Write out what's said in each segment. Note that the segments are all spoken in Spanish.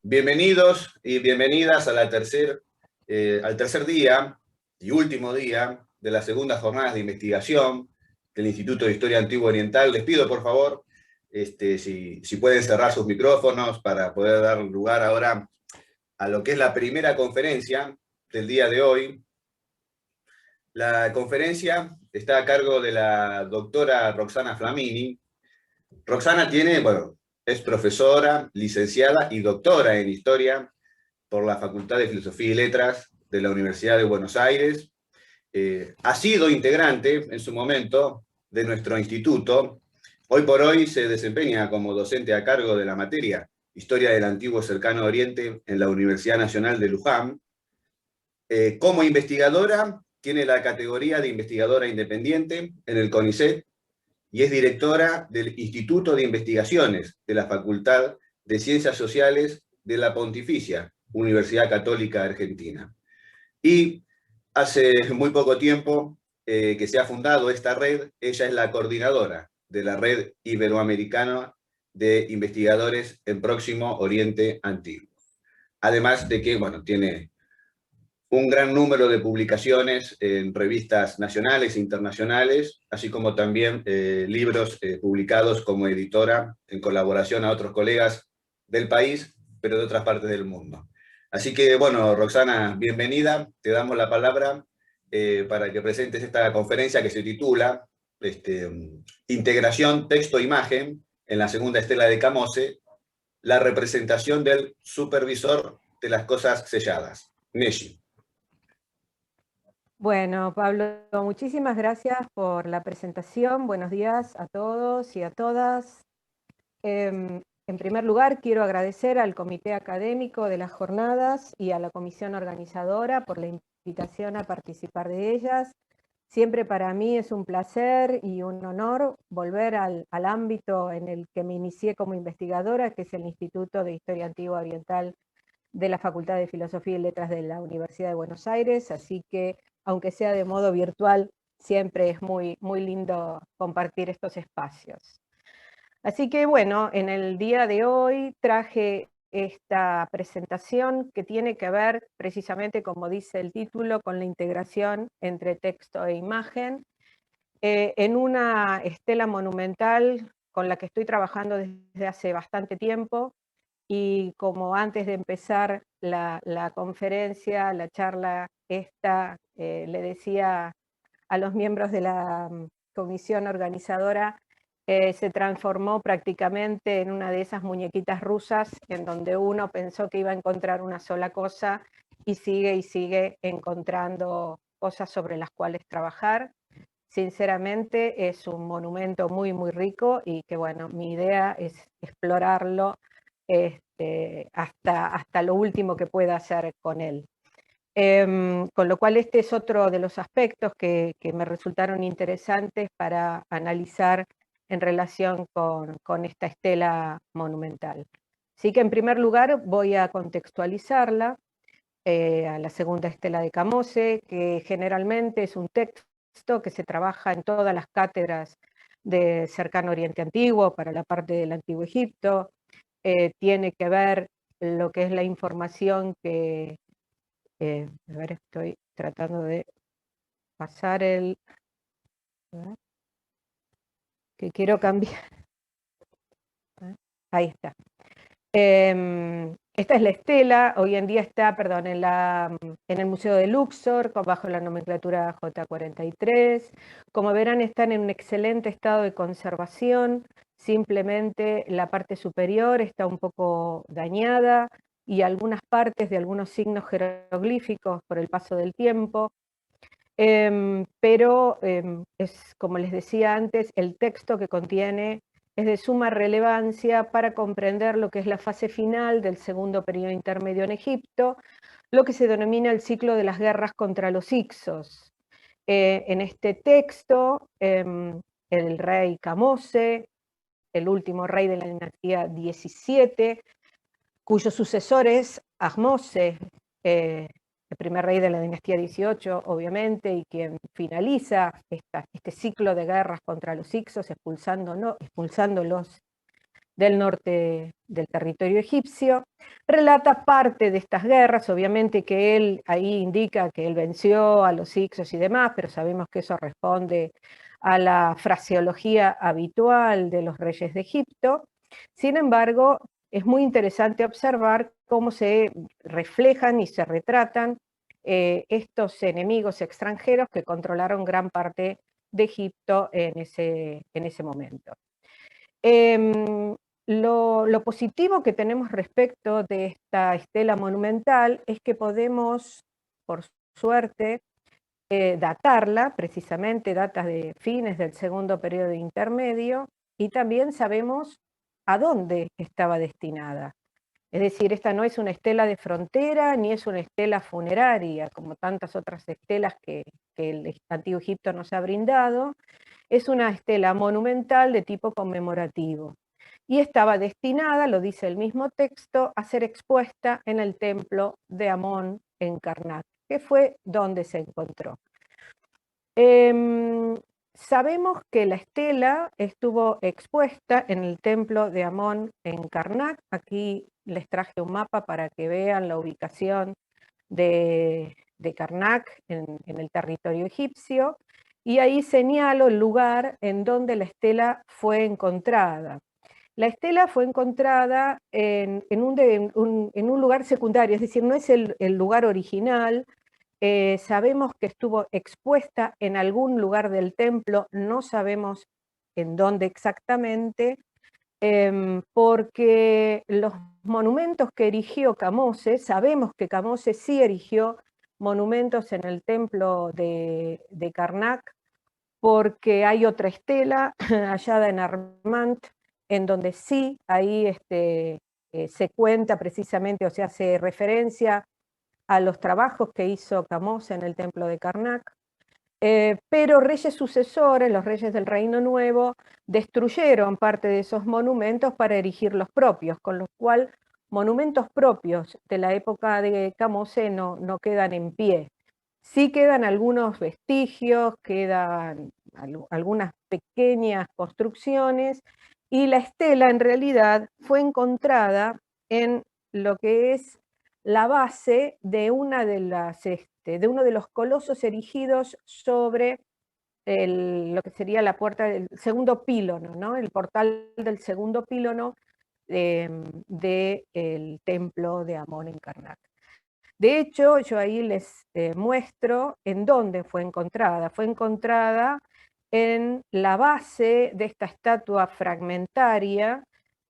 Bienvenidos y bienvenidas a al tercer día y último día de las segundas jornadas de investigación del Instituto de Historia Antigua Oriental. Les pido, por favor, si pueden cerrar sus micrófonos para poder dar lugar ahora a lo que es la primera conferencia del día de hoy. La conferencia está a cargo de la doctora Roxana Flamini. Roxana es profesora, licenciada y doctora en Historia por la Facultad de Filosofía y Letras de la Universidad de Buenos Aires. Ha sido integrante en su momento de nuestro instituto. Hoy por hoy se desempeña como docente a cargo de la materia Historia del Antiguo Cercano Oriente en la Universidad Nacional de Luján. Como investigadora, tiene la categoría de investigadora independiente en el CONICET y es directora del Instituto de Investigaciones de la Facultad de Ciencias Sociales de la Pontificia Universidad Católica Argentina. Y hace muy poco tiempo que se ha fundado esta red. Ella es la coordinadora de la Red Iberoamericana de Investigadores en Próximo Oriente Antiguo. Además de que, tiene un gran número de publicaciones en revistas nacionales e internacionales, así como también libros publicados como editora en colaboración a otros colegas del país, pero de otras partes del mundo. Así que, Roxana, bienvenida. Te damos la palabra para que presentes esta conferencia que se titula Integración Texto-Imagen en la segunda estela de Camose, la representación del supervisor de las cosas selladas, Neshi. Bueno, Pablo, muchísimas gracias por la presentación. Buenos días a todos y a todas. En primer lugar, quiero agradecer al Comité Académico de las Jornadas y a la Comisión Organizadora por la invitación a participar de ellas. Siempre para mí es un placer y un honor volver al ámbito en el que me inicié como investigadora, que es el Instituto de Historia Antigua Oriental de la Facultad de Filosofía y Letras de la Universidad de Buenos Aires, así que aunque sea de modo virtual, siempre es muy lindo compartir estos espacios. Así que bueno, en el día de hoy traje esta presentación que tiene que ver precisamente, como dice el título, con la integración entre texto e imagen, en una estela monumental con la que estoy trabajando desde hace bastante tiempo. Y como antes de empezar la conferencia, la charla esta, le decía a los miembros de la comisión organizadora, se transformó prácticamente en una de esas muñequitas rusas en donde uno pensó que iba a encontrar una sola cosa y sigue encontrando cosas sobre las cuales trabajar. Sinceramente es un monumento muy rico y que mi idea es explorarlo hasta lo último que pueda hacer con él. Con lo cual este es otro de los aspectos que me resultaron interesantes para analizar en relación con esta estela monumental. Así que en primer lugar voy a contextualizarla a la segunda estela de Camose, que generalmente es un texto que se trabaja en todas las cátedras de Cercano Oriente Antiguo para la parte del Antiguo Egipto. Tiene que ver lo que es la información que... a ver, estoy tratando de pasar el... que quiero cambiar. Ahí está. Esta es la estela, hoy en día está, perdón, en el Museo de Luxor, bajo la nomenclatura J43. Como verán, están en un excelente estado de conservación, simplemente la parte superior está un poco dañada y algunas partes de algunos signos jeroglíficos por el paso del tiempo. Pero es, como les decía antes, el texto que contiene es de suma relevancia para comprender lo que es la fase final del segundo periodo intermedio en Egipto, lo que se denomina el ciclo de las guerras contra los Hicsos. En este texto, el rey Camose, el último rey de la dinastía 17, cuyos sucesores, Ahmose, el primer rey de la dinastía 18, obviamente, y quien finaliza este ciclo de guerras contra los Hicsos, expulsándolos del norte del territorio egipcio. Relata parte de estas guerras, obviamente que él ahí indica que él venció a los hicsos y demás, pero sabemos que eso responde a la fraseología habitual de los reyes de Egipto. Sin embargo, es muy interesante observar cómo se reflejan y se retratan estos enemigos extranjeros que controlaron gran parte de Egipto en ese momento. Lo positivo que tenemos respecto de esta estela monumental es que podemos, por suerte, datarla, precisamente datas de fines del segundo periodo intermedio, y también sabemos a dónde estaba destinada. Es decir, esta no es una estela de frontera, ni es una estela funeraria, como tantas otras estelas que el Antiguo Egipto nos ha brindado. Es una estela monumental de tipo conmemorativo. Y estaba destinada, lo dice el mismo texto, a ser expuesta en el templo de Amón en Karnak, que fue donde se encontró. Sabemos que la estela estuvo expuesta en el templo de Amón en Karnak. Aquí les traje un mapa para que vean la ubicación de Karnak en el territorio egipcio, y ahí señalo el lugar en donde la estela fue encontrada. La estela fue encontrada en un lugar secundario, es decir, no es el lugar original. Sabemos que estuvo expuesta en algún lugar del templo, no sabemos en dónde exactamente, porque los monumentos que erigió Camoses, sabemos que Camoses sí erigió monumentos en el templo de Karnak, porque hay otra estela hallada en Armant, en donde sí, ahí se cuenta precisamente, o sea, hace referencia a los trabajos que hizo Camoses en el templo de Karnak. Pero reyes sucesores, los reyes del Reino Nuevo, destruyeron parte de esos monumentos para erigir los propios, con lo cual monumentos propios de la época de Camoses no quedan en pie. Sí quedan algunos vestigios, quedan algunas pequeñas construcciones, y la estela en realidad fue encontrada en lo que es la base de uno de los colosos erigidos sobre lo que sería la puerta del segundo pílono, ¿no? El portal del segundo pílono del templo de Amón en Karnak. De hecho, yo ahí les muestro en dónde fue encontrada. Fue encontrada en la base de esta estatua fragmentaria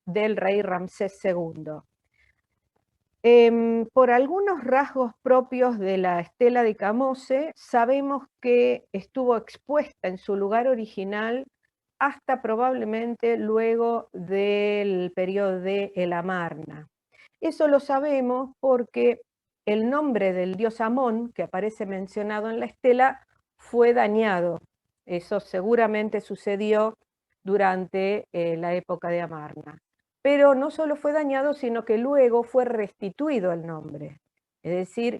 del rey Ramsés II. Por algunos rasgos propios de la estela de Camoses, sabemos que estuvo expuesta en su lugar original hasta probablemente luego del periodo de El Amarna. Eso lo sabemos porque el nombre del dios Amón, que aparece mencionado en la estela, fue dañado. Eso seguramente sucedió durante la época de Amarna. Pero no solo fue dañado, sino que luego fue restituido el nombre. Es decir,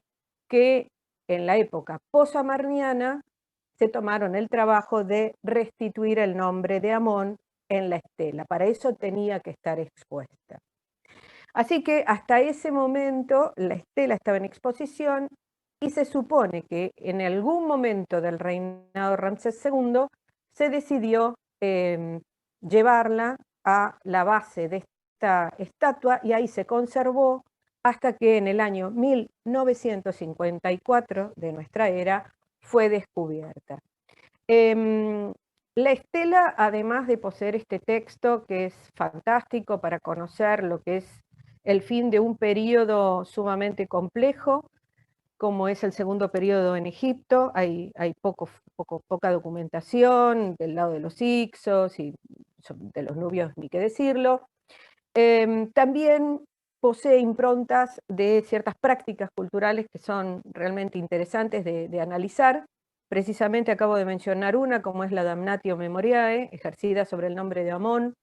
que en la época posamarniana se tomaron el trabajo de restituir el nombre de Amón en la estela. Para eso tenía que estar expuesta. Así que hasta ese momento la estela estaba en exposición, y se supone que en algún momento del reinado de Ramsés II se decidió llevarla a la base de esta estatua, y ahí se conservó hasta que en el año 1954 de nuestra era fue descubierta. La estela, además de poseer este texto que es fantástico para conocer lo que es el fin de un periodo sumamente complejo, como es el segundo periodo en Egipto, hay poca documentación del lado de los Hicsos y de los nubios, ni qué decirlo. También posee improntas de ciertas prácticas culturales que son realmente interesantes de analizar. Precisamente acabo de mencionar una, como es la Damnatio Memoriae, ejercida sobre el nombre de Amón,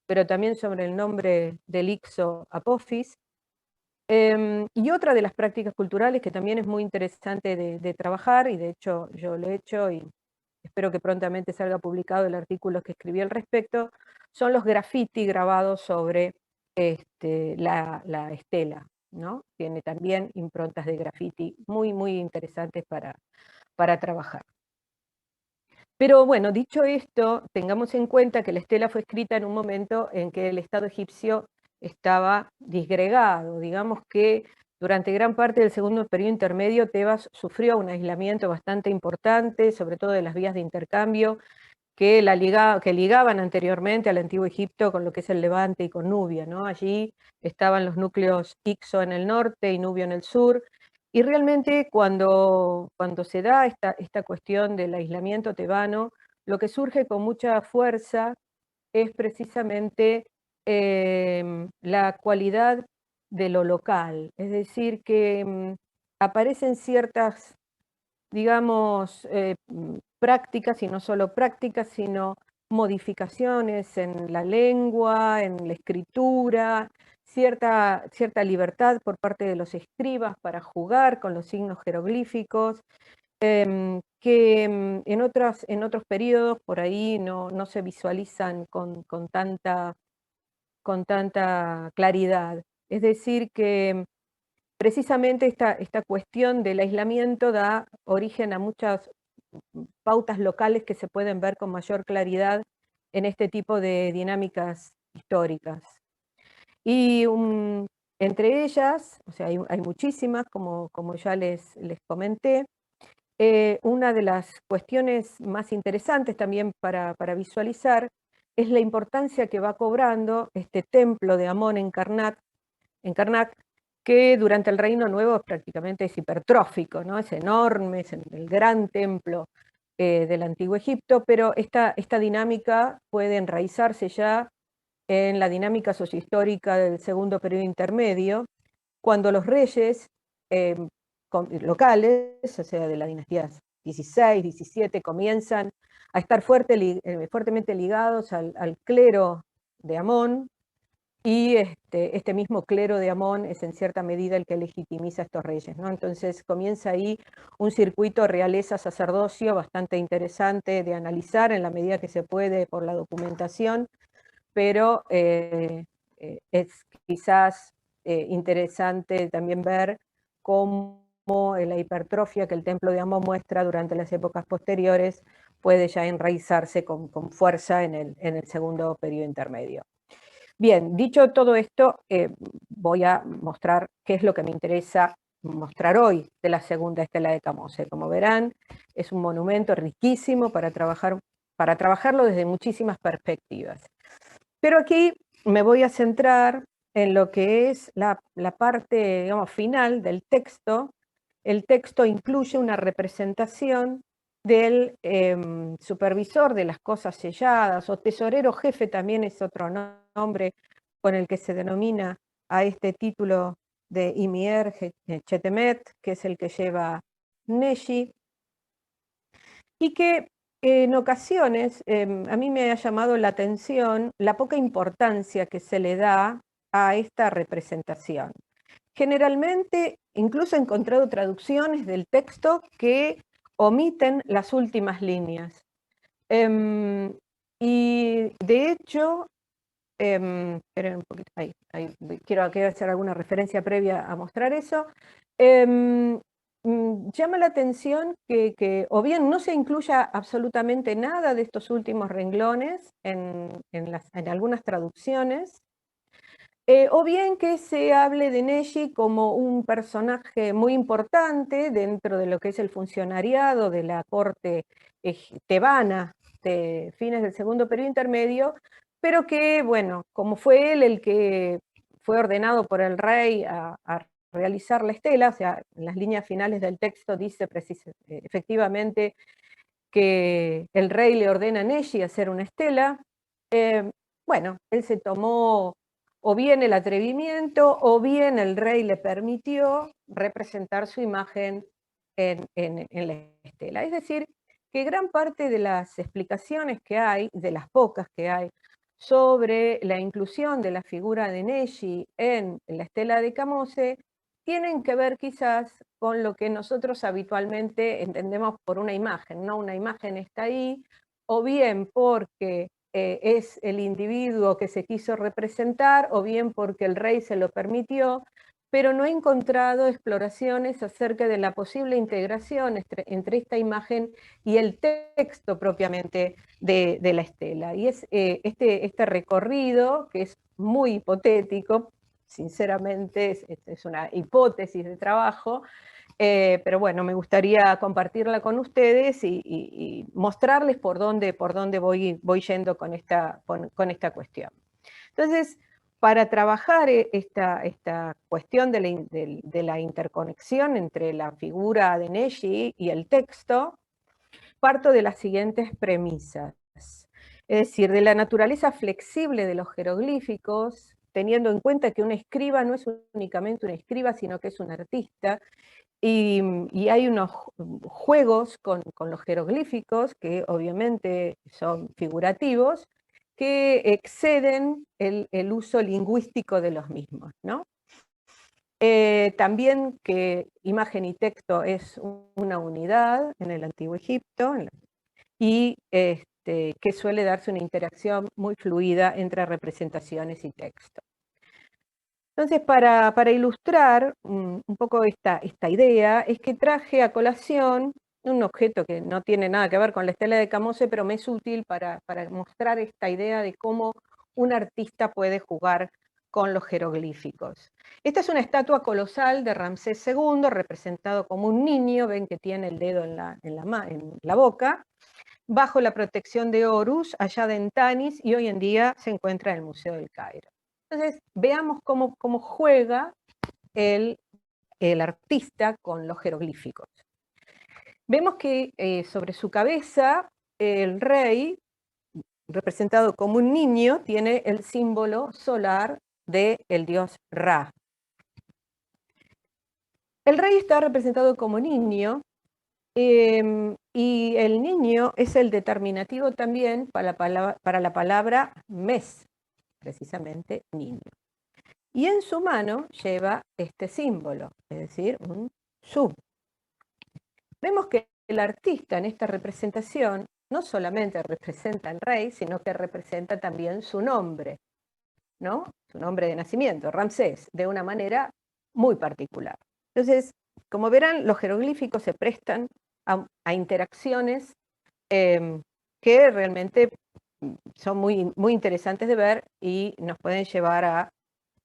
pero también sobre el nombre del Ixo Apophis. Y otra de las prácticas culturales que también es muy interesante de trabajar, y de hecho yo lo he hecho y espero que prontamente salga publicado el artículo que escribí al respecto, son los graffiti grabados sobre la estela, ¿no? Tiene también improntas de graffiti muy, muy interesantes para trabajar. Pero bueno, dicho esto, tengamos en cuenta que la estela fue escrita en un momento en que el Estado egipcio estaba disgregado. Digamos que durante gran parte del segundo periodo intermedio, Tebas sufrió un aislamiento bastante importante, sobre todo de las vías de intercambio que ligaban anteriormente al antiguo Egipto con lo que es el Levante y con Nubia, ¿no? Allí estaban los núcleos Ixo en el norte y Nubio en el sur, y realmente cuando se da esta cuestión del aislamiento tebano, lo que surge con mucha fuerza es precisamente la cualidad de lo local, es decir, que aparecen ciertas, digamos, prácticas, y no solo prácticas, sino modificaciones en la lengua, en la escritura, cierta libertad por parte de los escribas para jugar con los signos jeroglíficos, que en otros periodos por ahí no se visualizan con tanta claridad. Es decir, que precisamente esta cuestión del aislamiento da origen a muchas pautas locales que se pueden ver con mayor claridad en este tipo de dinámicas históricas. Y entre ellas, o sea, hay muchísimas, como ya les comenté. Una de las cuestiones más interesantes también para visualizar es la importancia que va cobrando este templo de Amón en Karnak, que durante el Reino Nuevo prácticamente es hipertrófico, ¿no? Es enorme, es el gran templo del Antiguo Egipto, pero esta dinámica puede enraizarse ya en la dinámica sociohistórica del segundo periodo intermedio, cuando los reyes locales, o sea, de las dinastías 16, 17, comienzan a estar fuertemente ligados al clero de Amón, y este mismo clero de Amón es en cierta medida el que legitimiza a estos reyes, ¿no? Entonces comienza ahí un circuito realeza-sacerdocio bastante interesante de analizar en la medida que se puede por la documentación, pero es quizás interesante también ver cómo la hipertrofia que el templo de Amón muestra durante las épocas posteriores puede ya enraizarse con fuerza en el segundo periodo intermedio. Bien, dicho todo esto, voy a mostrar qué es lo que me interesa mostrar hoy de la segunda estela de Camose. Como verán, es un monumento riquísimo para trabajarlo desde muchísimas perspectivas. Pero aquí me voy a centrar en lo que es la parte, digamos, final del texto. El texto incluye una representación del supervisor de las cosas selladas, o tesorero jefe también es otro nombre con el que se denomina a este título de Imier Chetemet, que es el que lleva Neshi, y que en ocasiones a mí me ha llamado la atención la poca importancia que se le da a esta representación. Generalmente, incluso he encontrado traducciones del texto que omiten las últimas líneas. Y de hecho, esperen un poquito, quiero hacer alguna referencia previa a mostrar eso. Llama la atención que o bien no se incluya absolutamente nada de estos últimos renglones en algunas traducciones, o bien que se hable de Neshi como un personaje muy importante dentro de lo que es el funcionariado de la corte tebana de fines del segundo periodo intermedio, pero que, bueno, como fue él el que fue ordenado por el rey a realizar la estela, o sea, en las líneas finales del texto dice efectivamente que el rey le ordena a Neshi hacer una estela. Bueno, él se tomó o bien el atrevimiento, o bien el rey le permitió representar su imagen en la estela. Es decir, que gran parte de las explicaciones que hay, de las pocas que hay, sobre la inclusión de la figura de Neshi en la estela de Camose, tienen que ver quizás con lo que nosotros habitualmente entendemos por una imagen, ¿no? Una imagen está ahí, o bien porque es el individuo que se quiso representar, o bien porque el rey se lo permitió, pero no he encontrado exploraciones acerca de la posible integración entre esta imagen y el texto propiamente de la estela. Y es este recorrido, que es muy hipotético, sinceramente es una hipótesis de trabajo, pero bueno, me gustaría compartirla con ustedes y mostrarles por dónde voy yendo con esta cuestión. Entonces, para trabajar esta cuestión de la interconexión entre la figura de Neji y el texto, parto de las siguientes premisas. Es decir, de la naturaleza flexible de los jeroglíficos, teniendo en cuenta que un escriba no es únicamente un escriba, sino que es un artista, y hay unos juegos con los jeroglíficos, que obviamente son figurativos, que exceden el uso lingüístico de los mismos, ¿no? También que imagen y texto es una unidad en el Antiguo Egipto, y que suele darse una interacción muy fluida entre representaciones y texto. Entonces, para ilustrar un poco esta idea, es que traje a colación un objeto que no tiene nada que ver con la estela de Camose, pero me es útil para mostrar esta idea de cómo un artista puede jugar con los jeroglíficos. Esta es una estatua colosal de Ramsés II, representado como un niño, ven que tiene el dedo en la boca, bajo la protección de Horus, allá de Tanis, y hoy en día se encuentra en el Museo del Cairo. Entonces, veamos cómo juega el artista con los jeroglíficos. Vemos que sobre su cabeza el rey, representado como un niño, tiene el símbolo solar del dios Ra. El rey está representado como niño, y el niño es el determinativo también para la palabra mes, precisamente niño. Y en su mano lleva este símbolo, es decir, un su. Vemos que el artista en esta representación no solamente representa al rey, sino que representa también su nombre, ¿no? Su nombre de nacimiento, Ramsés, de una manera muy particular. Entonces, como verán, los jeroglíficos se prestan a interacciones que realmente son muy interesantes de ver y nos pueden llevar a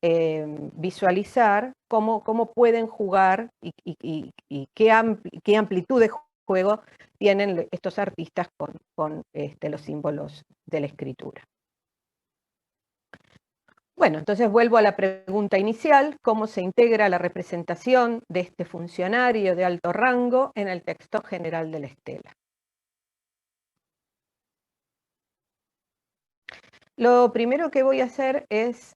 visualizar cómo pueden jugar y qué amplitud de juego tienen estos artistas con los símbolos de la escritura. Bueno, entonces vuelvo a la pregunta inicial: ¿cómo se integra la representación de este funcionario de alto rango en el texto general de la estela? Lo primero que voy a hacer es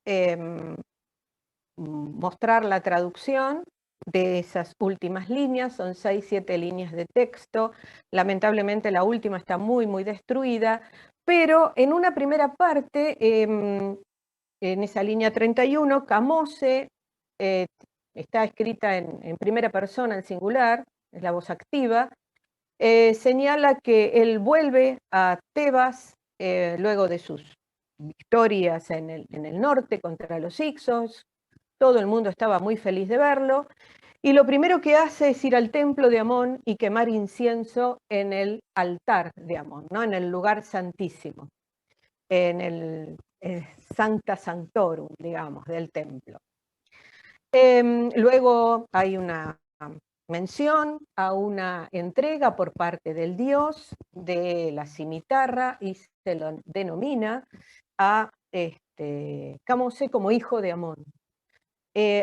mostrar la traducción de esas últimas líneas. Son 6, 7 líneas de texto. Lamentablemente la última está muy destruida, pero en una primera parte, en esa línea 31, Camose está escrita en primera persona, en singular, es la voz activa, señala que él vuelve a Tebas luego de sus victorias en el norte contra los Hicsos. Todo el mundo estaba muy feliz de verlo, y lo primero que hace es ir al templo de Amón y quemar incienso en el altar de Amón, ¿no? En el lugar santísimo, en el Sancta Sanctorum, digamos, del templo. Luego hay una mención a una entrega por parte del dios de la cimitarra, y se lo denomina a Camose como hijo de Amón.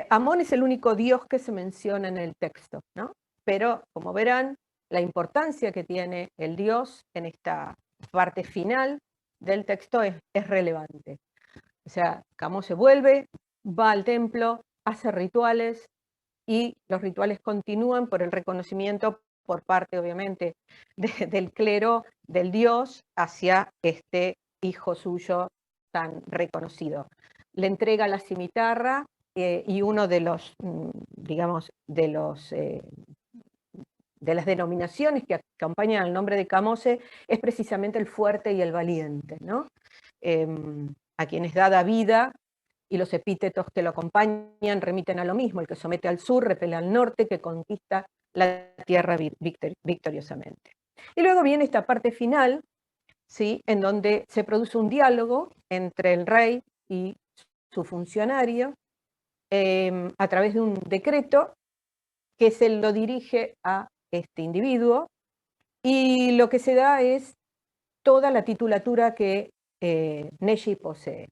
Amón es el único dios que se menciona en el texto, ¿no? Pero, como verán, la importancia que tiene el dios en esta parte final del texto es relevante. O sea, Camose vuelve, va al templo, hace rituales, y los rituales continúan por el reconocimiento por parte, obviamente, del clero, del dios, hacia este hijo suyo tan reconocido. Le entrega la cimitarra y uno de los, digamos, de las denominaciones que acompañan al nombre de Camose es precisamente el fuerte y el valiente, ¿no? A quienes dada vida, y los epítetos que lo acompañan remiten a lo mismo: el que somete al sur, repele al norte, que conquista la tierra victoriosamente. Y luego viene esta parte final, ¿sí?, en donde se produce un diálogo entre el rey y su funcionario a través de un decreto que se lo dirige a este individuo, y lo que se da es toda la titulatura que Neji posee.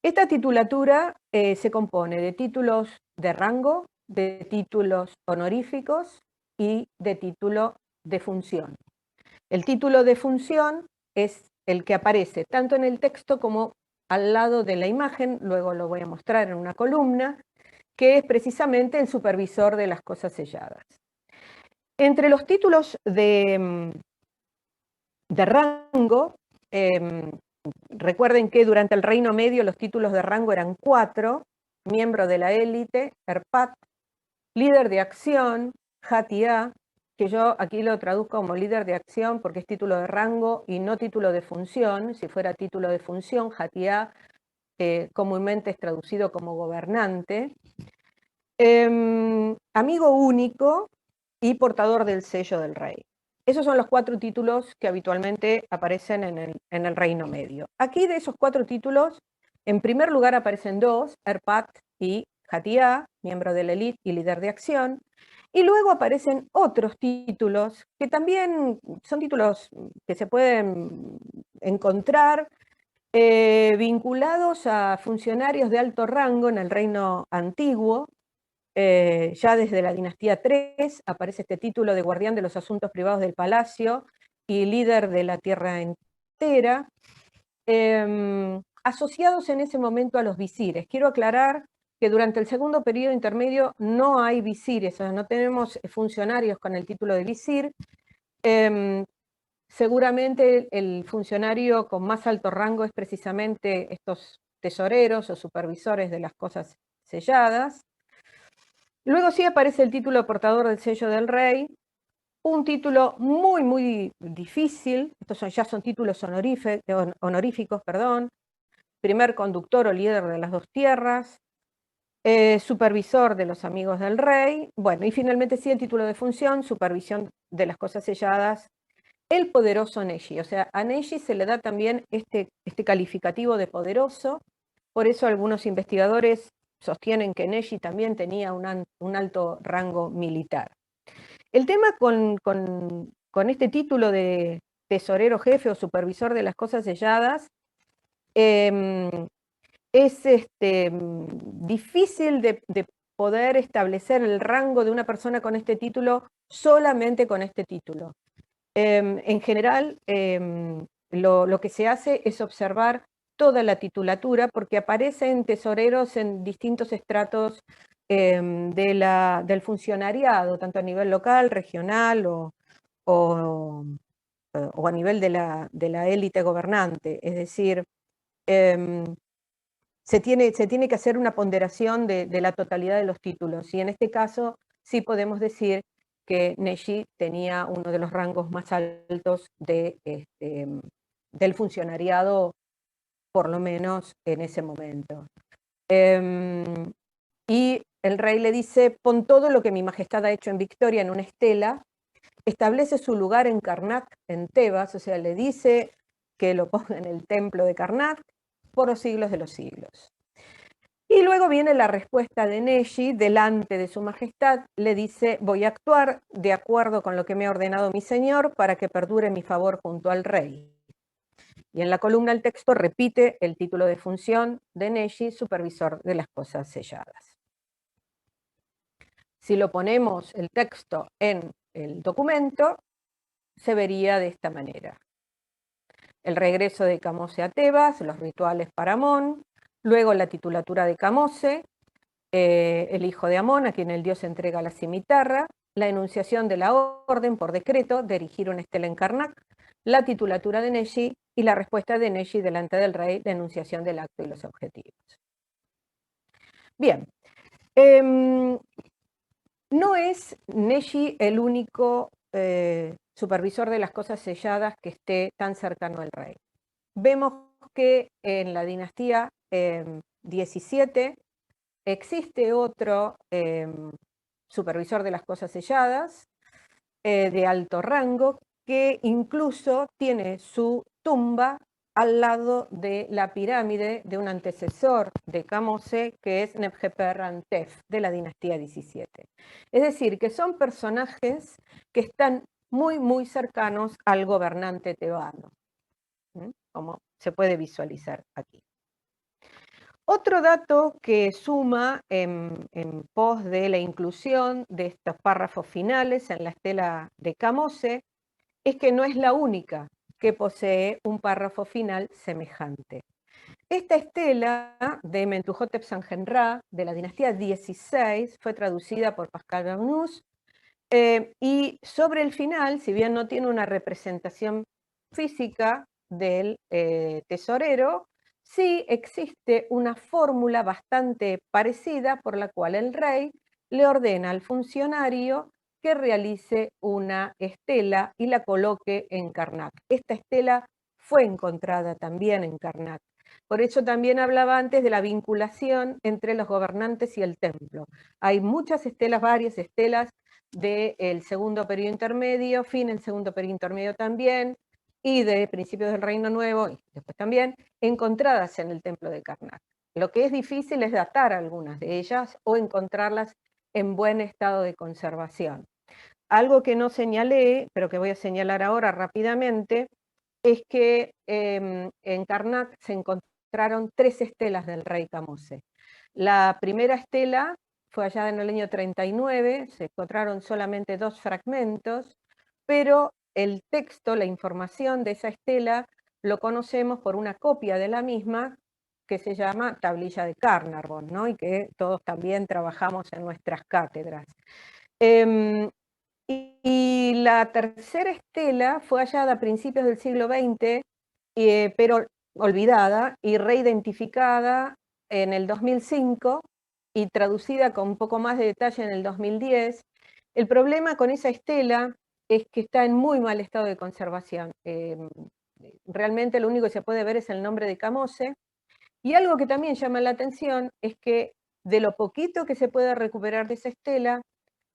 Esta titulatura se compone de títulos de rango, de títulos honoríficos y de título de función. El título de función es el que aparece tanto en el texto como al lado de la imagen, luego lo voy a mostrar en una columna, que es precisamente el supervisor de las cosas selladas. Entre los títulos de rango, recuerden que durante el Reino Medio los títulos de rango eran 4: miembro de la élite, Erpat, líder de acción, Hatia, que yo aquí lo traduzco como líder de acción porque es título de rango y no título de función. Si fuera título de función, Hatia comúnmente es traducido como gobernante. Amigo único y portador del sello del rey. Esos son los 4 títulos que habitualmente aparecen en el Reino Medio. Aquí, de esos 4 títulos, en primer lugar aparecen 2, Erpat y Hatia, miembro de la élite y líder de acción, y luego aparecen otros títulos que también son títulos que se pueden encontrar vinculados a funcionarios de alto rango en el Reino Antiguo. Ya desde la dinastía III aparece este título de guardián de los asuntos privados del palacio y líder de la tierra entera, asociados en ese momento a los visires. Quiero aclarar que durante el segundo periodo intermedio no hay visires, o sea, no tenemos funcionarios con el título de visir. Seguramente el funcionario con más alto rango es precisamente estos tesoreros o supervisores de las cosas selladas. Luego sí aparece el título portador del sello del rey, un título muy, muy difícil. Estos ya son títulos honoríficos, primer conductor o líder de las 2 tierras, supervisor de los amigos del rey, bueno, y finalmente sí el título de función, supervisión de las cosas selladas, el poderoso Neji. O sea, a Neji se le da también este calificativo de poderoso, por eso algunos investigadores sostienen que Neji también tenía un alto rango militar. El tema con este título de tesorero jefe o supervisor de las cosas selladas es difícil de poder establecer el rango de una persona con este título solamente con este título. En general, lo que se hace es observar toda la titulatura porque aparecen tesoreros en distintos estratos del funcionariado, tanto a nivel local, regional o a nivel de la élite gobernante. Es decir, se tiene que hacer una ponderación de la totalidad de los títulos, y en este caso sí podemos decir que Neji tenía uno de los rangos más altos del funcionariado, por lo menos en ese momento. Y el rey le dice: pon todo lo que mi majestad ha hecho en Victoria en una estela, establece su lugar en Karnak, en Tebas, o sea, le dice que lo ponga en el templo de Karnak por los siglos de los siglos. Y luego viene la respuesta de Neji delante de su majestad. Le dice: voy a actuar de acuerdo con lo que me ha ordenado mi señor para que perdure mi favor junto al rey. Y en la columna el texto repite el título de función de Neji, supervisor de las cosas selladas. Si lo ponemos el texto en el documento, se vería de esta manera: el regreso de Camose a Tebas, los rituales para Amón, luego la titulatura de Camose, el hijo de Amón, a quien el dios entrega la cimitarra, la enunciación de la orden por decreto de erigir una estela en Karnak, la titulatura de Neji y la respuesta de Neji delante del rey, la enunciación del acto y los objetivos. Bien, no es Neji el único supervisor de las cosas selladas que esté tan cercano al rey. Vemos que en la dinastía 17 existe otro supervisor de las cosas selladas de alto rango que incluso tiene su tumba al lado de la pirámide de un antecesor de Kamose, que es Nebjeper-Antef, de la dinastía 17. Es decir, que son personajes que están muy, muy cercanos al gobernante tebano, como se puede visualizar aquí. Otro dato que suma en pos de la inclusión de estos párrafos finales en la estela de Kamose es que no es la única que posee un párrafo final semejante. Esta estela de Mentuhotep Sangenra, de la dinastía 16, fue traducida por Pascal Bernous, y sobre el final, si bien no tiene una representación física del tesorero, sí existe una fórmula bastante parecida por la cual el rey le ordena al funcionario que realice una estela y la coloque en Karnak. Esta estela fue encontrada también en Karnak. Por eso también hablaba antes de la vinculación entre los gobernantes y el templo. Hay muchas estelas, varias estelas del segundo periodo intermedio, fin del segundo periodo intermedio también, y de principios del Reino Nuevo, y después también, encontradas en el templo de Karnak. Lo que es difícil es datar algunas de ellas o encontrarlas en buen estado de conservación. Algo que no señalé, pero que voy a señalar ahora rápidamente, es que en Karnak se encontraron 3 estelas del rey Kamose. La primera estela fue hallada en el año 39, se encontraron solamente 2 fragmentos, pero el texto, la información de esa estela, lo conocemos por una copia de la misma que se llama Tablilla de Carnarvon, ¿no? Y que todos también trabajamos en nuestras cátedras. Y la tercera estela fue hallada a principios del siglo XX, pero olvidada y reidentificada en el 2005 y traducida con un poco más de detalle en el 2010. El problema con esa estela es que está en muy mal estado de conservación. Realmente lo único que se puede ver es el nombre de Kamose. Y algo que también llama la atención es que de lo poquito que se puede recuperar de esa estela,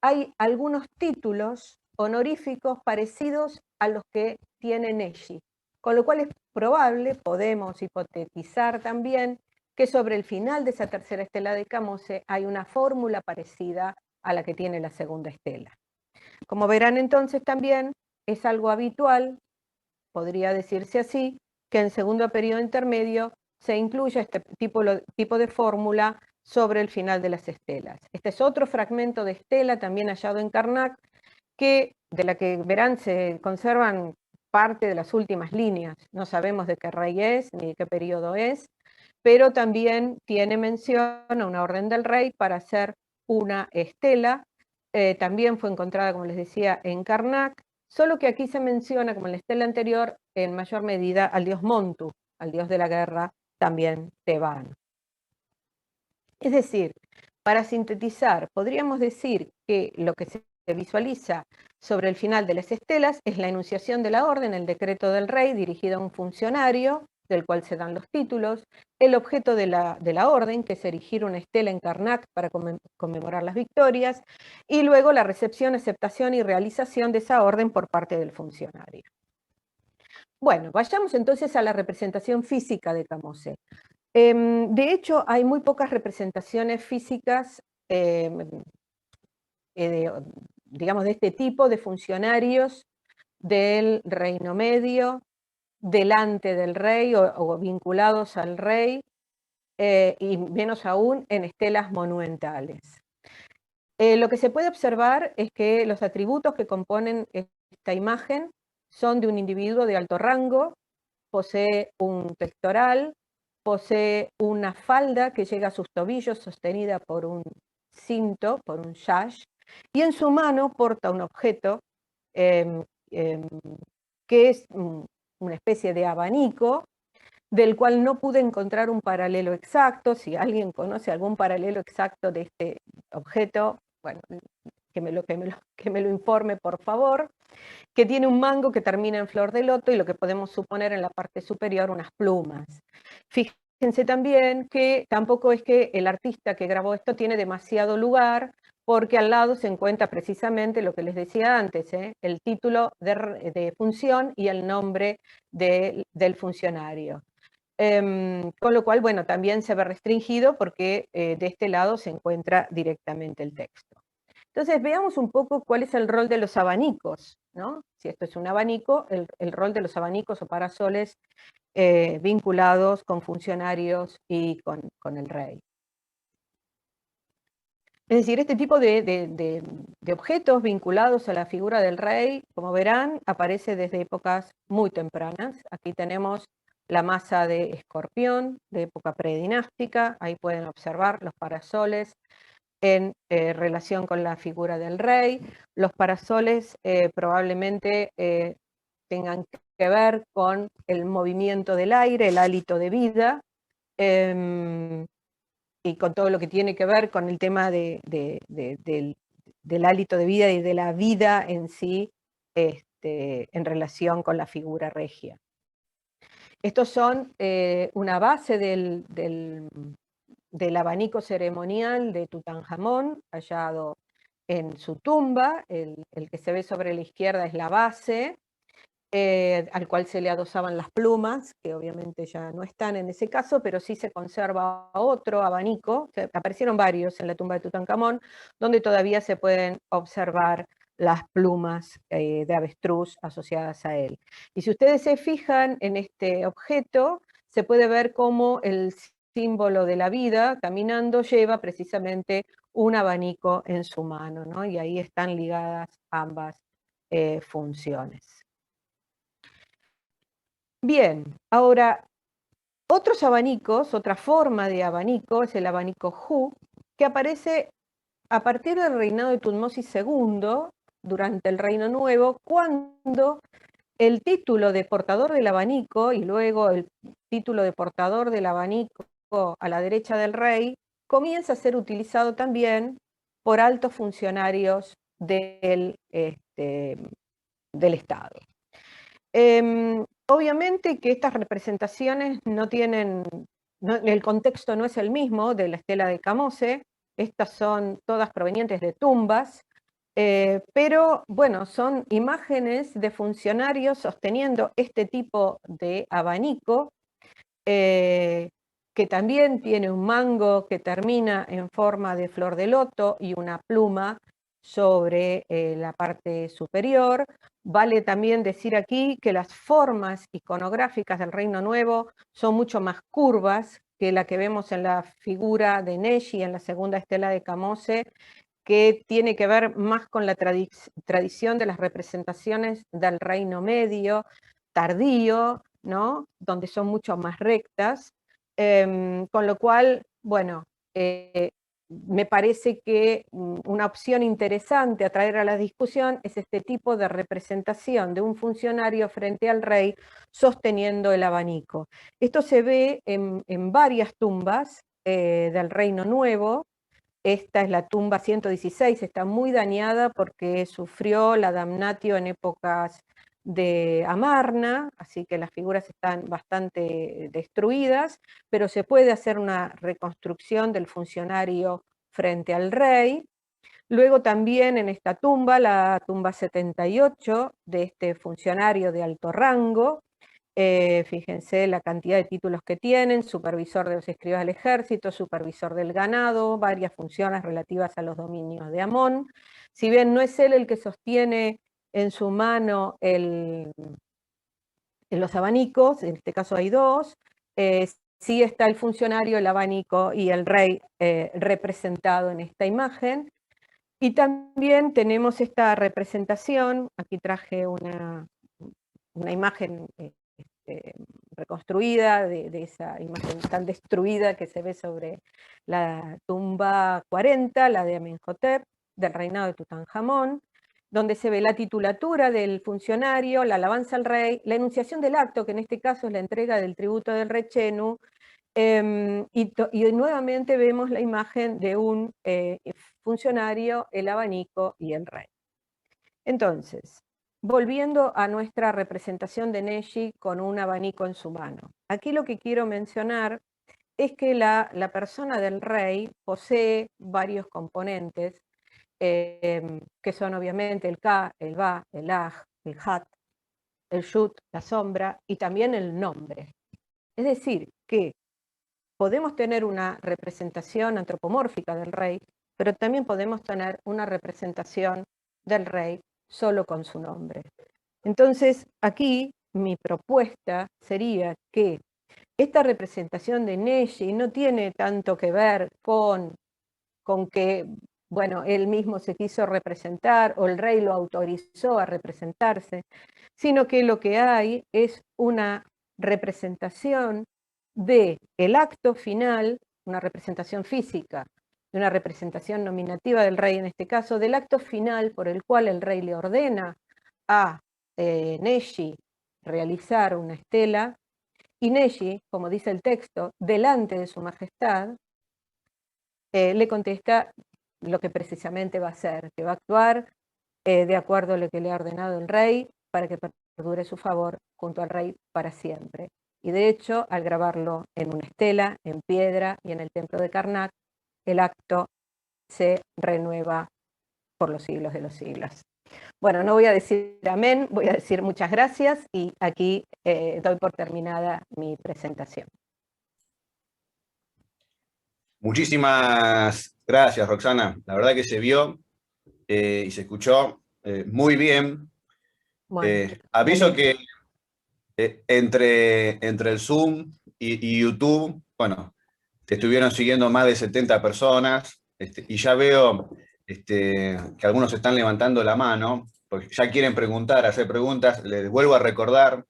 hay algunos títulos honoríficos parecidos a los que tiene Neji, con lo cual es probable, podemos hipotetizar también, que sobre el final de esa tercera estela de Kamose hay una fórmula parecida a la que tiene la segunda estela. Como verán entonces también es algo habitual, podría decirse así, que en segundo periodo intermedio se incluya este tipo de fórmula sobre el final de las estelas. Este es otro fragmento de estela también hallado en Karnak, de la que verán se conservan parte de las últimas líneas. No sabemos de qué rey es ni de qué periodo es, pero también tiene mención a una orden del rey para hacer una estela. También fue encontrada, como les decía, en Karnak, solo que aquí se menciona, como en la estela anterior, en mayor medida al dios Montu, al dios de la guerra, también tebano. Es decir, para sintetizar, podríamos decir que lo que se visualiza sobre el final de las estelas es la enunciación de la orden, el decreto del rey dirigido a un funcionario, del cual se dan los títulos, el objeto de la orden, que es erigir una estela en Karnak para conmemorar las victorias, y luego la recepción, aceptación y realización de esa orden por parte del funcionario. Bueno, vayamos entonces a la representación física de Kamose. De hecho, hay muy pocas representaciones físicas, digamos, de este tipo de funcionarios del Reino Medio, delante del rey o vinculados al rey, y menos aún en estelas monumentales. Lo que se puede observar es que los atributos que componen esta imagen son de un individuo de alto rango, posee un pectoral, posee una falda que llega a sus tobillos sostenida por un cinto, por un yash, y en su mano porta un objeto que es una especie de abanico, del cual no pude encontrar un paralelo exacto. Si alguien conoce algún paralelo exacto de este objeto, bueno, que me lo informe, por favor, que tiene un mango que termina en flor de loto y lo que podemos suponer en la parte superior unas plumas. Fíjense también que tampoco es que el artista que grabó esto tiene demasiado lugar, porque al lado se encuentra precisamente lo que les decía antes, el título de función y el nombre del funcionario. Con lo cual, bueno, también se ve restringido porque de este lado se encuentra directamente el texto. Entonces, veamos un poco cuál es el rol de los abanicos, ¿no? Si esto es un abanico, el rol de los abanicos o parasoles vinculados con funcionarios y con el rey. Es decir, este tipo de objetos vinculados a la figura del rey, como verán, aparece desde épocas muy tempranas. Aquí tenemos la masa de escorpión de época predinástica, ahí pueden observar los parasoles en relación con la figura del rey. Los parasoles probablemente tengan que ver con el movimiento del aire, el hálito de vida, y con todo lo que tiene que ver con el tema del hálito de vida y de la vida en sí, en relación con la figura regia. Estos son una base del abanico ceremonial de Tutankamón, hallado en su tumba. El que se ve sobre la izquierda es la base, al cual se le adosaban las plumas, que obviamente ya no están en ese caso, pero sí se conserva otro abanico. Aparecieron varios en la tumba de Tutankamón, donde todavía se pueden observar las plumas de avestruz asociadas a él. Y si ustedes se fijan en este objeto, se puede ver cómo el símbolo de la vida, caminando, lleva precisamente un abanico en su mano, ¿no? Y ahí están ligadas ambas funciones. Bien, ahora, otros abanicos, otra forma de abanico es el abanico Hu, que aparece a partir del reinado de Tutmosis II, durante el Reino Nuevo, cuando el título de portador del abanico y luego el título de portador del abanico a la derecha del rey comienza a ser utilizado también por altos funcionarios del Estado. Obviamente que estas representaciones no tienen, el contexto no es el mismo de la estela de Camose, estas son todas provenientes de tumbas, pero bueno, son imágenes de funcionarios sosteniendo este tipo de abanico, que también tiene un mango que termina en forma de flor de loto y una pluma sobre la parte superior. Vale también decir aquí que las formas iconográficas del Reino Nuevo son mucho más curvas que la que vemos en la figura de Neji en la segunda estela de Camose, que tiene que ver más con la tradición de las representaciones del Reino Medio, tardío, ¿no? Donde son mucho más rectas, con lo cual, bueno, me parece que una opción interesante a traer a la discusión es este tipo de representación de un funcionario frente al rey sosteniendo el abanico. Esto se ve en varias tumbas del Reino Nuevo. Esta es la tumba 116, está muy dañada porque sufrió la damnatio en épocas de Amarna, así que las figuras están bastante destruidas, pero se puede hacer una reconstrucción del funcionario frente al rey. Luego también en esta tumba, la tumba 78 de este funcionario de alto rango, fíjense la cantidad de títulos que tienen: supervisor de los escribas del ejército, supervisor del ganado, varias funciones relativas a los dominios de Amón. Si bien no es él el que sostiene en su mano los abanicos, en este caso hay dos, sí está el funcionario, el abanico y el rey representado en esta imagen. Y también tenemos esta representación, aquí traje una imagen reconstruida de esa imagen tan destruida que se ve sobre la tumba 40, la de Amenhotep, del reinado de Tutankamón. donde se ve la titulatura del funcionario, la alabanza al rey, la enunciación del acto, que en este caso es la entrega del tributo del rechenu, y nuevamente vemos la imagen de un funcionario, el abanico y el rey. Entonces, volviendo a nuestra representación de Neji con un abanico en su mano. Aquí lo que quiero mencionar es que la persona del rey posee varios componentes, que son obviamente el Ka, el Ba, el Aj, el Hat, el Shut, la sombra, y también el nombre. Es decir, que podemos tener una representación antropomórfica del rey, pero también podemos tener una representación del rey solo con su nombre. Entonces, aquí mi propuesta sería que esta representación de Neji no tiene tanto que ver con que, bueno, él mismo se quiso representar o el rey lo autorizó a representarse, sino que lo que hay es una representación del acto final, una representación física, de una representación nominativa del rey en este caso, del acto final por el cual el rey le ordena a Neji realizar una estela, y Neji, como dice el texto, delante de su majestad, le contesta lo que precisamente va a hacer, que va a actuar de acuerdo a lo que le ha ordenado el rey para que perdure su favor junto al rey para siempre. Y de hecho, al grabarlo en una estela, en piedra y en el templo de Karnak, el acto se renueva por los siglos de los siglos. Bueno, no voy a decir amén, voy a decir muchas gracias y aquí doy por terminada mi presentación. Muchísimas gracias, Roxana. La verdad que se vio y se escuchó muy bien. Bueno, Aviso que entre el Zoom y YouTube, bueno, te estuvieron siguiendo más de 70 personas, y ya veo que algunos están levantando la mano, porque ya quieren preguntar, hacer preguntas. Les vuelvo a recordar,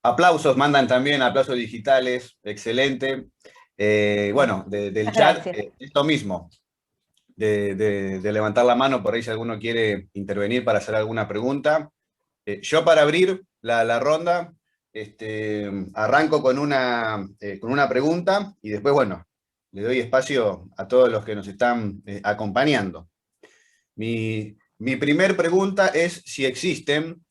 aplausos, mandan también aplausos digitales, excelente. Bueno, del chat, esto mismo, de levantar la mano por ahí si alguno quiere intervenir para hacer alguna pregunta. Yo para abrir la ronda, arranco con una pregunta y después, bueno, le doy espacio a todos los que nos están acompañando. Mi primer pregunta es si existen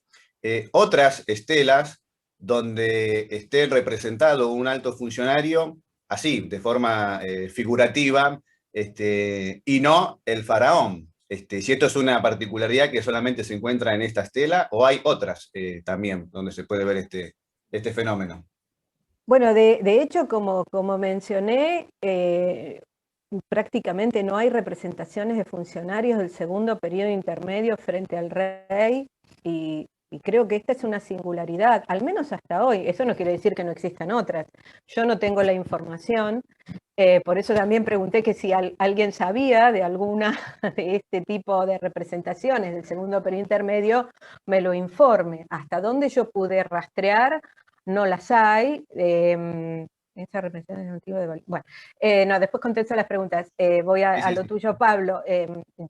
otras estelas donde esté representado un alto funcionario, así, de forma figurativa, y no el faraón. Si esto es una particularidad que solamente se encuentra en esta estela, o hay otras también donde se puede ver este fenómeno. Bueno, de hecho, como mencioné, prácticamente no hay representaciones de funcionarios del segundo periodo intermedio frente al rey, y creo que esta es una singularidad, al menos hasta hoy. Eso no quiere decir que no existan otras. Yo no tengo la información, por eso también pregunté que si alguien sabía de alguna de este tipo de representaciones del segundo periodo intermedio, me lo informe. Hasta donde yo pude rastrear, no las hay. Esa representación antigua de... Bueno, no, después contesto las preguntas. Voy a lo tuyo, Pablo.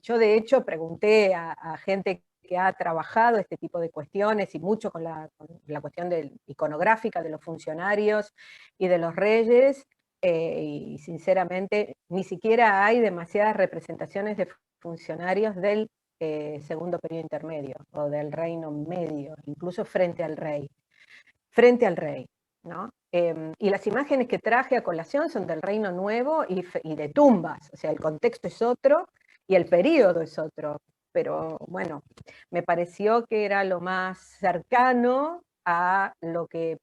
Yo, de hecho, pregunté a gente que ha trabajado este tipo de cuestiones y mucho con la cuestión iconográfica de los funcionarios y de los reyes, y sinceramente ni siquiera hay demasiadas representaciones de funcionarios del segundo periodo intermedio o del reino medio, incluso frente al rey, ¿no? Y las imágenes que traje a colación son del Reino Nuevo y de tumbas, o sea, el contexto es otro y el periodo es otro, pero bueno, me pareció que era lo más cercano a lo que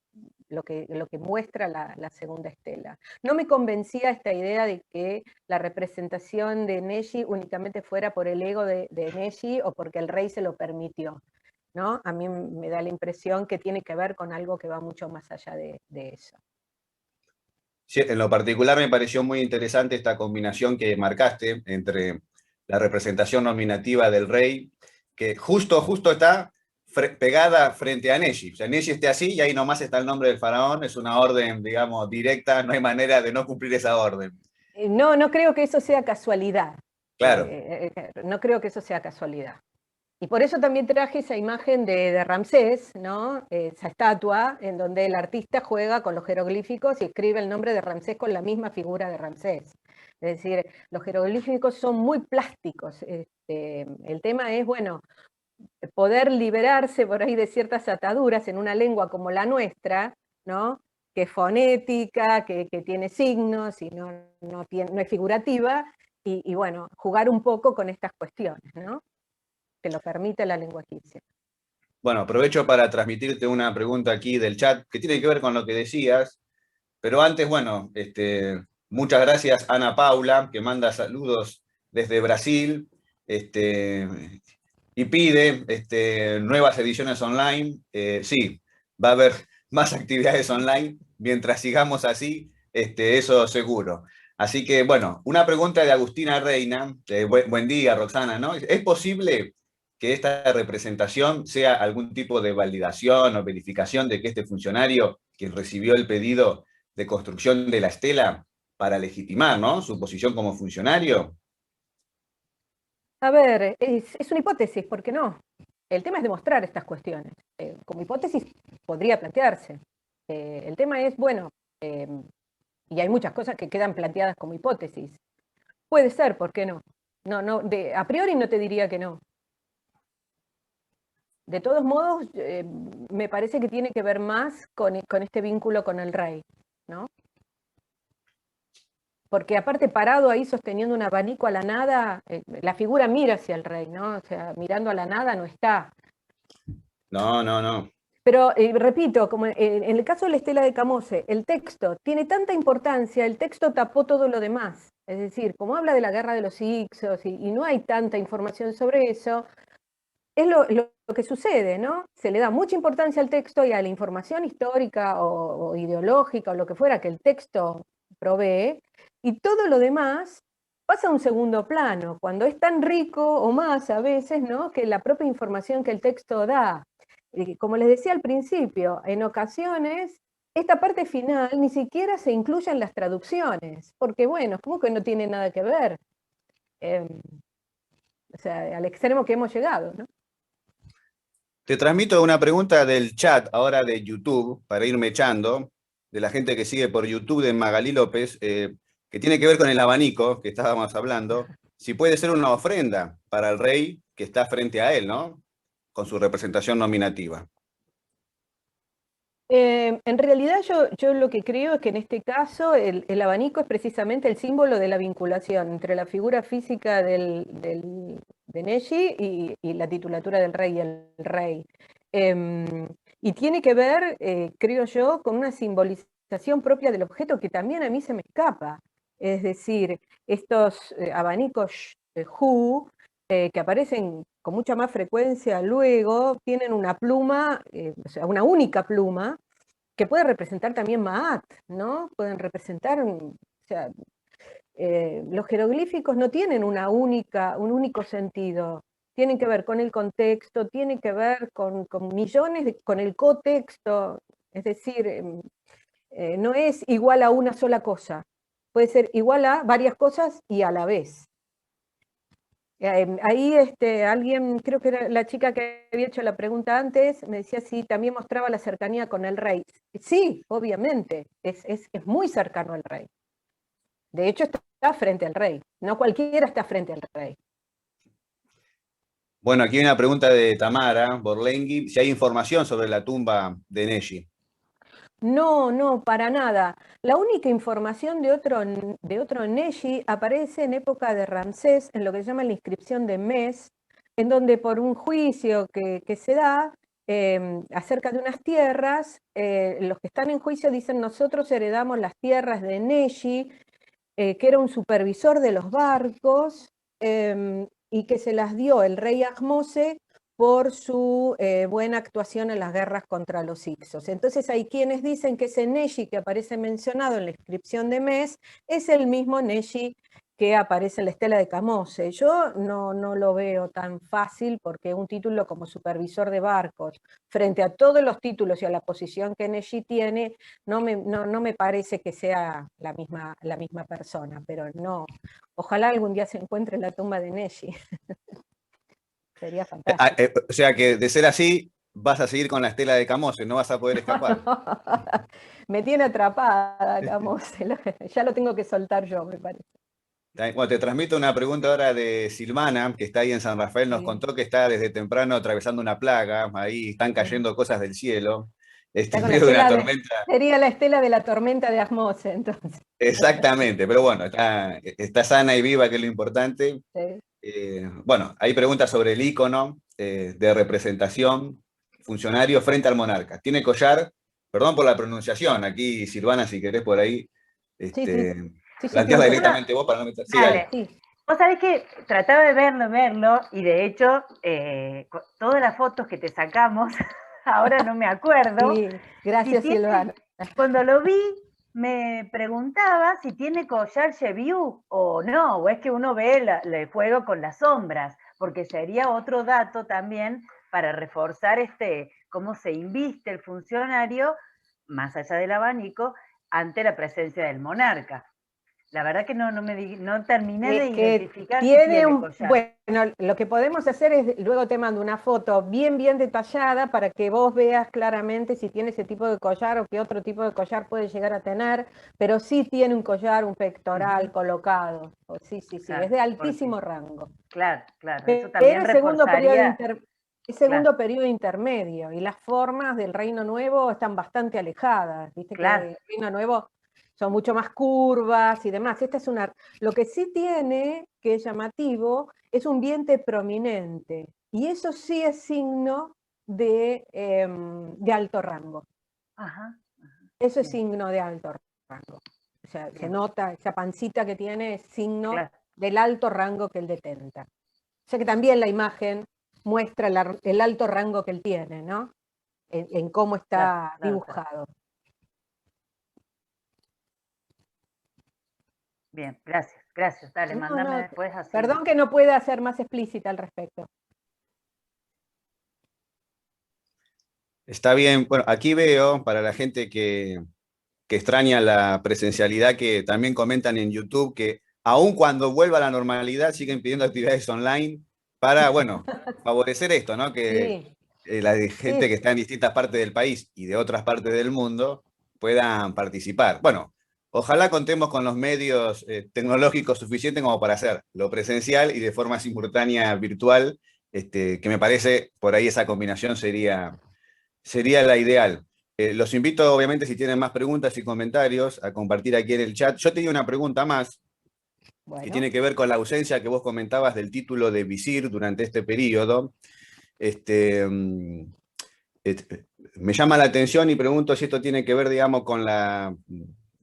muestra la segunda estela. No me convencía esta idea de que la representación de Neji únicamente fuera por el ego de Neji o porque el rey se lo permitió, ¿no? A mí me da la impresión que tiene que ver con algo que va mucho más allá de eso. Sí, en lo particular me pareció muy interesante esta combinación que marcaste entre la representación nominativa del rey, que justo está pegada frente a Neji. O sea, Neji esté así y ahí nomás está el nombre del faraón, es una orden, digamos, directa, no hay manera de no cumplir esa orden. No creo que eso sea casualidad. Claro. No creo que eso sea casualidad. Y por eso también traje esa imagen de Ramsés, ¿no? Esa estatua en donde el artista juega con los jeroglíficos y escribe el nombre de Ramsés con la misma figura de Ramsés. Es decir, los jeroglíficos son muy plásticos. El tema es, bueno, poder liberarse por ahí de ciertas ataduras en una lengua como la nuestra, ¿no? Que es fonética, que tiene signos y no es figurativa, y bueno, jugar un poco con estas cuestiones, ¿no? Que lo permite la lengua egipcia. Bueno, aprovecho para transmitirte una pregunta aquí del chat que tiene que ver con lo que decías, pero antes, bueno, muchas gracias Ana Paula, que manda saludos desde Brasil, y pide nuevas ediciones online. Sí, va a haber más actividades online mientras sigamos así, eso seguro. Así que, bueno, una pregunta de Agustina Reina. Buen día, Roxana, ¿no? ¿Es posible que esta representación sea algún tipo de validación o verificación de que este funcionario, quien recibió el pedido de construcción de la estela para legitimar, ¿no?, su posición como funcionario? A ver, es una hipótesis, ¿por qué no? El tema es demostrar estas cuestiones. Como hipótesis podría plantearse. El tema es, bueno, y hay muchas cosas que quedan planteadas como hipótesis. Puede ser, ¿por qué no? A priori no te diría que no. De todos modos, me parece que tiene que ver más con este vínculo con el rey, ¿no? Porque aparte parado ahí sosteniendo un abanico a la nada, la figura mira hacia el rey, ¿no? O sea, mirando a la nada no está. No, no, no. Pero repito, como en el caso de la estela de Camose, el texto tiene tanta importancia, el texto tapó todo lo demás. Es decir, como habla de la guerra de los Hicsos y no hay tanta información sobre eso, es lo que sucede, ¿no? Se le da mucha importancia al texto y a la información histórica o ideológica o lo que fuera que el texto provee, y todo lo demás pasa a un segundo plano, cuando es tan rico o más a veces, ¿no?, que la propia información que el texto da. Como les decía al principio, en ocasiones esta parte final ni siquiera se incluye en las traducciones, porque bueno, como que no tiene nada que ver. O sea, al extremo que hemos llegado, ¿no? Te transmito una pregunta del chat ahora de YouTube, para irme echando, de la gente que sigue por YouTube, de Magalí López, que tiene que ver con el abanico que estábamos hablando. Si puede ser una ofrenda para el rey que está frente a él, ¿no?, con su representación nominativa. En realidad yo lo que creo es que en este caso el abanico es precisamente el símbolo de la vinculación entre la figura física de Neji y la titulatura del rey y el rey. Y tiene que ver, creo yo, con una simbolización propia del objeto que también a mí se me escapa. Es decir, estos abanicos Hu, que aparecen con mucha más frecuencia luego, tienen una pluma, o sea, una única pluma, que puede representar también Maat, ¿no? Pueden representar, o sea, los jeroglíficos no tienen un único sentido. Tienen que ver con el contexto, tienen que ver con millones, con el cotexto. Es decir, no es igual a una sola cosa. Puede ser igual a varias cosas y a la vez. Ahí alguien, creo que era la chica que había hecho la pregunta antes, me decía si también mostraba la cercanía con el rey. Sí, obviamente, es muy cercano al rey. De hecho, está frente al rey. No cualquiera está frente al rey. Bueno, aquí hay una pregunta de Tamara Borlengui, si hay información sobre la tumba de Neji. No, para nada. La única información de otro Neji aparece en época de Ramsés, en lo que se llama la inscripción de Mes, en donde por un juicio que se da acerca de unas tierras, los que están en juicio dicen: nosotros heredamos las tierras de Neji, que era un supervisor de los barcos, y que se las dio el rey Ahmose por su buena actuación en las guerras contra los Hicsos. Entonces hay quienes dicen que ese Neji que aparece mencionado en la inscripción de Mes es el mismo Neji que aparece en la estela de Camose. Yo no lo veo tan fácil porque un título como supervisor de barcos, frente a todos los títulos y a la posición que Neji tiene, no me parece que sea la misma persona, pero no. Ojalá algún día se encuentre en la tumba de Neji. Sería fantástico. O sea que de ser así, vas a seguir con la estela de Camose, no vas a poder escapar. Me tiene atrapada, Camose. Ya lo tengo que soltar yo, me parece. Bueno, te transmito una pregunta ahora de Silvana, que está ahí en San Rafael, nos Sí. contó que está desde temprano atravesando una plaga, ahí están cayendo cosas del cielo, Está en con la medio de una estela tormenta. sería la estela de la tormenta de Asmose, entonces. Exactamente, pero bueno, está sana y viva, que es lo importante. Sí. Bueno, hay preguntas sobre el icono de representación funcionario frente al monarca. Tiene collar, perdón por la pronunciación, aquí Silvana, si querés por ahí, Sí, sí, tiene plantearla un collar. directamente vos para no meter. Sí, dale. Dale. Sí. Vos sabés que trataba de verlo, y de hecho, todas las fotos que te sacamos, ahora no me acuerdo. Sí, gracias, si tiene, Silvana. Cuando lo vi, me preguntaba si tiene collar Cheviú o no, o es que uno ve el fuego con las sombras, porque sería otro dato también para reforzar cómo se inviste el funcionario, más allá del abanico, ante la presencia del monarca. La verdad que no terminé de identificar si tiene collar. Bueno, lo que podemos hacer es, luego te mando una foto bien detallada para que vos veas claramente si tiene ese tipo de collar o qué otro tipo de collar puede llegar a tener, pero sí tiene un collar, un pectoral colocado. Sí, Claro, es de altísimo rango. Claro, eso Pero también es segundo reforzaría. periodo intermedio, y las formas del Reino Nuevo están bastante alejadas. Viste que el Reino Nuevo son mucho más curvas y demás. Lo que sí tiene, que es llamativo, es un vientre prominente. Y eso sí es signo de alto rango. Ajá. Eso es signo de alto rango. O sea, se nota, esa pancita que tiene es signo del alto rango que él detenta. O sea que también la imagen muestra el alto rango que él tiene, ¿no? En cómo está dibujado. Bien, gracias. Dale, mándame después así. Perdón que no pueda ser más explícita al respecto. Está bien. Bueno, aquí veo, para la gente que extraña la presencialidad, que también comentan en YouTube que aun cuando vuelva a la normalidad siguen pidiendo actividades online para, bueno, favorecer esto, ¿no? Que la gente que está en distintas partes del país y de otras partes del mundo puedan participar. Bueno, ojalá contemos con los medios tecnológicos suficientes como para hacer lo presencial y de forma simultánea virtual, que me parece por ahí esa combinación sería la ideal. Los invito, obviamente, si tienen más preguntas y comentarios, a compartir aquí en el chat. Yo tenía una pregunta más, que tiene que ver con la ausencia que vos comentabas del título de visir durante este periodo. Me llama la atención y pregunto si esto tiene que ver, digamos, con la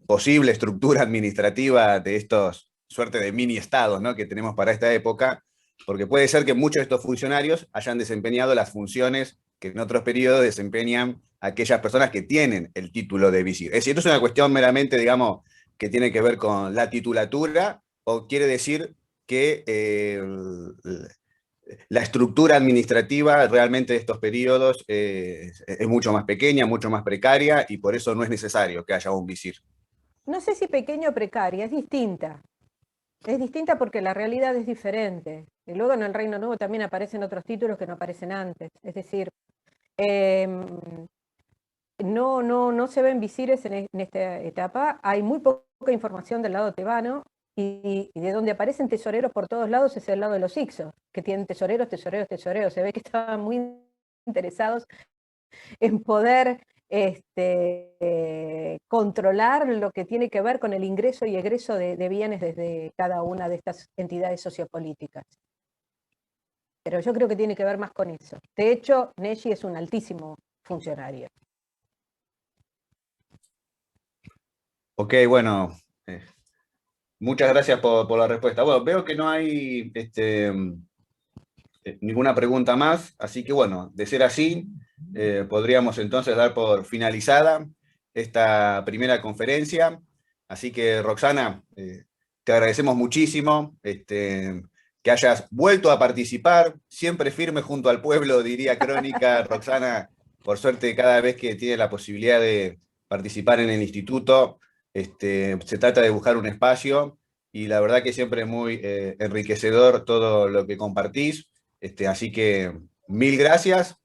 posible estructura administrativa de estos suerte de mini estados, ¿no?, que tenemos para esta época, porque puede ser que muchos de estos funcionarios hayan desempeñado las funciones que en otros periodos desempeñan aquellas personas que tienen el título de visir. Es decir, esto es una cuestión meramente, digamos, que tiene que ver con la titulatura, o quiere decir que la estructura administrativa realmente de estos periodos es mucho más pequeña, mucho más precaria, y por eso no es necesario que haya un visir. No sé si pequeña o precaria, es distinta. Es distinta porque la realidad es diferente. Y luego en el Reino Nuevo también aparecen otros títulos que no aparecen antes. Es decir, no se ven visires en esta etapa. Hay muy poca información del lado tebano, y de donde aparecen tesoreros por todos lados es el lado de los Hicsos, que tienen tesoreros. Se ve que estaban muy interesados en poder controlar lo que tiene que ver con el ingreso y egreso de bienes desde cada una de estas entidades sociopolíticas. Pero yo creo que tiene que ver más con eso. De hecho, Neji es un altísimo funcionario. Ok, bueno, muchas gracias por la respuesta. Bueno, veo que no hay ninguna pregunta más, así que bueno, de ser así, podríamos entonces dar por finalizada esta primera conferencia. Así que, Roxana, te agradecemos muchísimo que hayas vuelto a participar, siempre firme junto al pueblo, diría Crónica. Roxana, por suerte, cada vez que tiene la posibilidad de participar en el instituto, se trata de buscar un espacio, y la verdad que siempre es muy enriquecedor todo lo que compartís. Así que mil gracias,